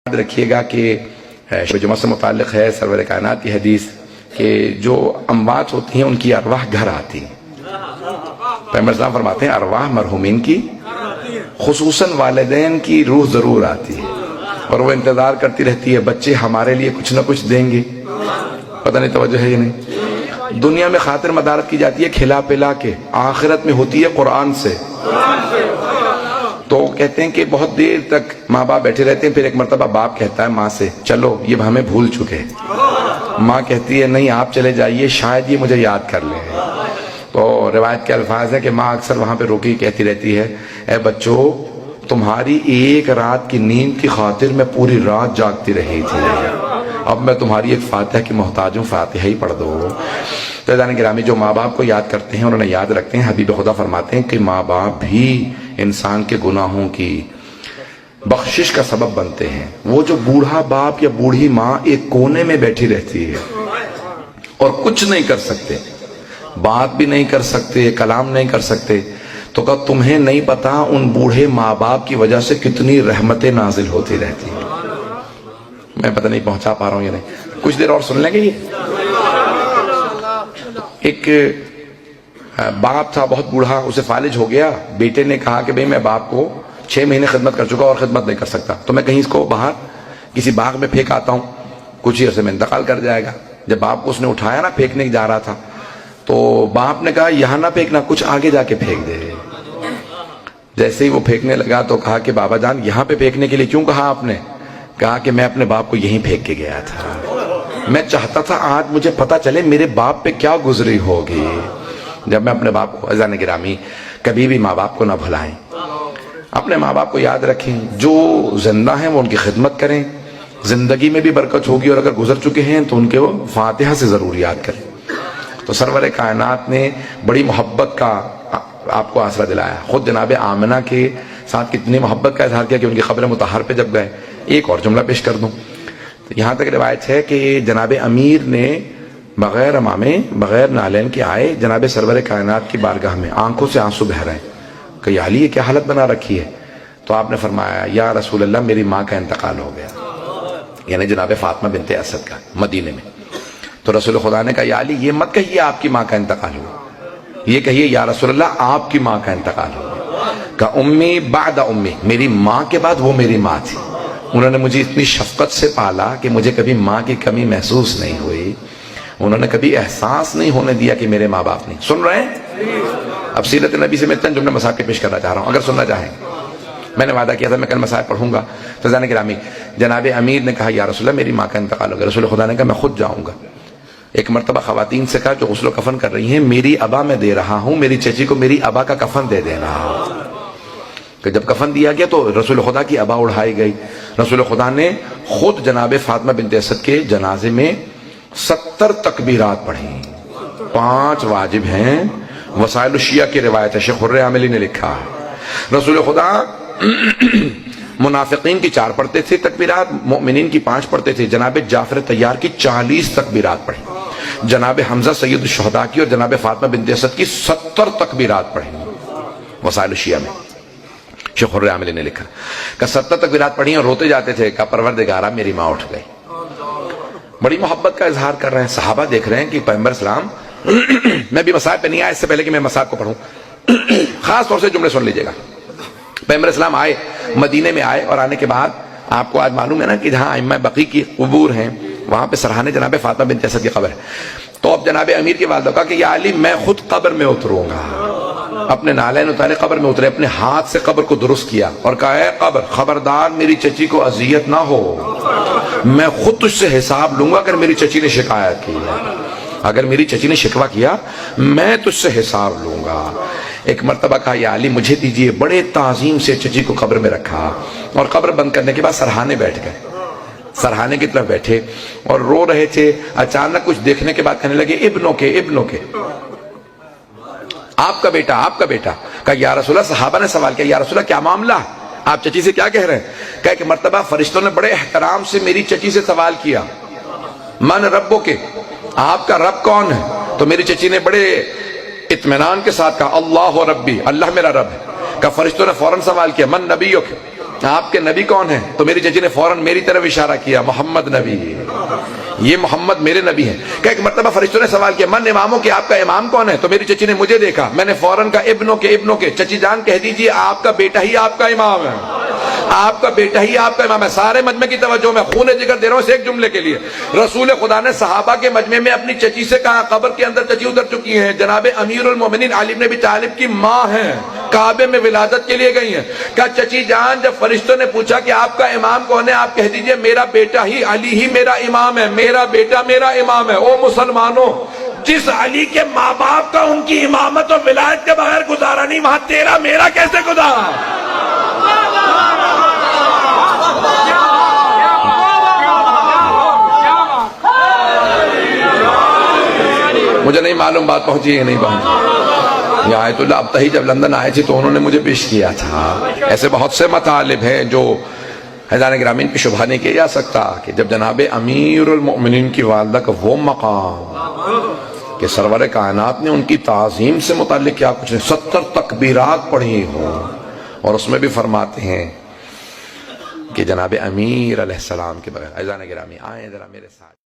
یاد رکھیے گا کہ جمعہ سے متعلق ہے سرور کائنات کی حدیث کہ جو اموات ہوتی ہیں ان کی ارواح گھر آتی ہیں۔ پیغمبر اسلام فرماتے ہیں ارواح مرحومین کی خصوصاً والدین کی روح ضرور آتی ہے اور وہ انتظار کرتی رہتی ہے بچے ہمارے لیے کچھ نہ کچھ دیں گے۔ پتہ نہیں توجہ ہے یا نہیں؟ دنیا میں خاطر مدارت کی جاتی ہے کھلا پلا کے، آخرت میں ہوتی ہے قرآن سے۔ تو کہتے ہیں کہ بہت دیر تک ماں باپ بیٹھے رہتے ہیں، پھر ایک مرتبہ باپ کہتا ہے ماں سے چلو یہ ہمیں بھول چکے، ماں کہتی ہے نہیں آپ چلے جائیے شاید یہ مجھے یاد کر لیں۔ تو روایت کے الفاظ ہے کہ ماں اکثر وہاں پہ روکی کہتی رہتی ہے اے بچوں تمہاری ایک رات کی نیند کی خاطر میں پوری رات جاگتی رہی تھی، اب میں تمہاری ایک فاتحہ کی محتاج ہوں، فاتحہ ہی پڑھ دو۔ تو جانے گرامی جو ماں باپ کو یاد کرتے ہیں اور انہیں یاد رکھتے ہیں، حبیب خدا فرماتے ہیں کہ ماں باپ بھی انسان کے گناہوں کی بخشش کا سبب بنتے ہیں۔ وہ جو بوڑھا باپ یا بوڑھی ماں ایک کونے میں بیٹھی رہتی ہے اور کچھ نہیں کر سکتے، بات بھی نہیں کر سکتے، کلام نہیں کر سکتے، تو کہ تمہیں نہیں پتا ان بوڑھے ماں باپ کی وجہ سے کتنی رحمتیں نازل ہوتی رہتی ہیں۔ میں پتہ نہیں پہنچا پا رہا ہوں یا نہیں، کچھ دیر اور سن لیں گے۔ یہ ایک باپ تھا بہت بوڑھا، اسے فالج ہو گیا، بیٹے نے کہا کہ بھئی میں باپ کو 6 مہینے خدمت کر چکا اور خدمت نہیں کر سکتا، تو میں کہیں اس کو باہر کسی باغ میں پھینک آتا ہوں، کچھ ہی عرصے میں انتقال کر جائے گا۔ جب باپ کو اس نے اٹھایا نا پھینکنے جا رہا تھا تو باپ نے کہا یہاں نہ پھینکنا، کچھ آگے جا کے پھینک دے۔ جیسے ہی وہ پھینکنے لگا تو کہا کہ بابا جان یہاں پہ پھینکنے کے لیے کیوں کہا آپ نے؟ کہا کہ میں اپنے باپ کو یہیں پھینک کے گیا تھا، میں چاہتا تھا آج مجھے پتا چلے میرے باپ پہ کیا گزری ہوگی۔ جب میں اپنے باپ کو عزیزان گرامی کبھی بھی ماں باپ کو نہ بھلائیں، اپنے ماں باپ کو یاد رکھیں، جو زندہ ہیں وہ ان کی خدمت کریں، زندگی میں بھی برکت ہوگی، اور اگر گزر چکے ہیں تو ان کے وہ فاتحہ سے ضرور یاد کریں۔ تو سرور کائنات نے بڑی محبت کا آپ کو آسرا دلایا، خود جناب آمنہ کے ساتھ کتنی محبت کا اظہار کیا کہ ان کی قبر مطہر پہ جب گئے۔ ایک اور جملہ پیش کر دوں، یہاں تک روایت ہے کہ جناب امیر نے بغیر امامے بغیر نالین کے آئے جناب سرور کائنات کی بارگاہ میں، آنکھوں سے آنسو بہہ رہے ہیں کہ یا علی یہ کیا حالت بنا رکھی ہے؟ تو آپ نے فرمایا یا رسول اللہ میری ماں کا انتقال ہو گیا، یعنی جناب فاطمہ بنت اسد کا، مدینے میں۔ تو رسول خدا نے کہا یا علی یہ مت کہیے آپ کی ماں کا انتقال ہوا، یہ کہیے یا رسول اللہ آپ کی ماں کا انتقال ہوا۔ کہ امی بعد امی، میری ماں کے بعد وہ میری ماں تھی، انہوں نے مجھے اتنی شفقت سے پالا کہ مجھے کبھی ماں کی کمی محسوس نہیں ہوئی، انہوں نے کبھی احساس نہیں ہونے دیا کہ میرے ماں باپ نہیں۔ سن رہے ہیں؟ اب سیرت نبی سے میں اتنے جملے مسائل پیش کرنا چاہ رہا ہوں، اگر سننا چاہیں۔ میں نے وعدہ کیا تھا میں کل مسائل پڑھوں گا۔ تو جان گرامی جناب امیر نے کہا یا رسول اللہ میری ماں کا انتقال ہو گیا۔ رسول خدا نے کہا میں خود جاؤں گا۔ ایک مرتبہ خواتین سے کہا جو غسل و کفن کر رہی ہیں میری ابا میں دے رہا ہوں، میری چچی کو میری ابا کا کفن دے دینا۔ کہ جب کفن دیا گیا تو رسول خدا کی ابا اڑھائی گئی، رسول خدا نے خود جناب فاطمہ بنت اسد کے جنازے میں 70 تکبیرات پڑھی، 5 واجب ہیں، وسائل الشیعہ کی روایت ہے، شیخ حر عاملی نے لکھا ہے۔ رسول خدا منافقین کی 4 پڑھتے تھے تکبیرات، مؤمنین کی 5 پڑھتے تھے، جناب جعفر طیار کی 40 تکبیرات پڑھی، جناب حمزہ سید الشہداء کی اور جناب فاطمہ بنت اسد کی 70 تکبیرات پڑھی، وسائل الشیعہ میں شیخ حر عاملی نے لکھا کہ 70 تکبیرات پڑھی اور روتے جاتے تھے کہ پروردگارا میری ماں اٹھ گئی۔ بڑی محبت کا اظہار کر رہے ہیں، صحابہ دیکھ رہے ہیں کہ پیغمبر اسلام میں بھی مسائل پہ نہیں آیا، اس سے پہلے کہ میں مسائل کو پڑھوں خاص طور سے جملے سن لیجئے گا۔ پیغمبر اسلام آئے، مدینے میں آئے، اور آنے کے بعد آپ کو آج معلوم ہے نا کہ جہاں ائمہ بقیع کی قبور ہیں وہاں پہ سرحانے جناب فاطمہ بنت اسد کی قبر ہے۔ تو اب جناب امیر کی والدہ کہا کہ یا علی میں خود قبر میں اتروں گا، اپنے نالین اتارے قبر میں اترے، اپنے ہاتھ سے قبر کو درست کیا اور کہا اے قبر خبردار میری چچی کو اذیت نہ ہو، میں خود تجھ سے حساب لوں گا اگر میری چچی نے شکایت کی، اگر میری چچی نے شکوہ کیا میں تجھ سے حساب لوں گا۔ ایک مرتبہ کہا یا علی مجھے دیجئے، بڑے تعظیم سے چچی کو قبر میں رکھا اور قبر بند کرنے کے بعد سرحانے بیٹھ گئے، سرحانے کی طرف بیٹھے اور رو رہے تھے۔ اچانک کچھ دیکھنے کے بعد کہنے لگے ابنوں کے آپ کا بیٹا۔ کہا یا رسول اللہ، صحابہ نے سوال کیا یا رسول اللہ کیا معاملہ، آپ چچی سے کیا کہہ رہے ہیں؟ کہا کہ مرتبہ فرشتوں نے بڑے احترام سے میری چچی سے سوال کیا من ربو کے، آپ کا رب کون ہے؟ تو میری چچی نے بڑے اطمینان کے ساتھ کہا اللہ ربی، اللہ میرا رب ہے۔ کہا فرشتوں نے فوراً سوال کیا من نبیک، آپ کے نبی کون ہیں؟ تو میری چچی نے فوراً میری طرف اشارہ کیا، محمد نبی، یہ محمد میرے نبی ہیں۔ کہ ایک مرتبہ فرشتوں نے سوال کیا من اماموں کے، آپ کا امام کون ہے؟ تو میری چچی نے مجھے دیکھا، میں نے فوراً کہا ابنوں کے، چچی جان کہہ دیجئے آپ کا بیٹا ہی آپ کا امام ہے، آپ کا بیٹا ہی آپ کا امام ہے۔ سارے مجمع کی توجہ میں خون جگر دے رہا ہوں اس ایک جملے کے لیے۔ رسول خدا نے صحابہ کے مجمع میں اپنی چچی سے کہا، قبر کے اندر چچی اتر چکی ہیں، جناب امیر المومنین علی بن ابی طالب کی ماں ہیں، کعبے میں ولادت کے لیے گئی ہیں۔ کہا چچی جان جب فرشتوں نے پوچھا کہ آپ کا امام کون ہے، آپ کہہ دیجئے میرا بیٹا ہی علی ہی میرا امام ہے، میرا بیٹا میرا امام ہے۔ او مسلمانوں، جس علی کے ماں باپ کا ان کی امامت اور ولایت کے بغیر گزارا نہیں، وہاں تیرا میرا کیسے گزارا؟ مجھے نہیں معلوم بات پہنچی ہے نہیں پہنچی۔ یہ آیت اللہ ابتہی جب لندن آئے تھے تو انہوں نے مجھے پیش کیا تھا۔ ایسے بہت سے مطالب ہیں جو حیدان گرامین پہ شبہ نہیں کیا جا سکتا کہ جب جناب امیر المؤمنین کی والدہ کا وہ مقام کہ سرور کائنات نے ان کی تعظیم سے متعلق کیا کچھ نہیں، 70 تکبیرات پڑھی ہوں، اور اس میں بھی فرماتے ہیں کہ جناب امیر علیہ السلام کے بغیر۔ حیدان گرامی آئیں ذرا میرے ساتھ۔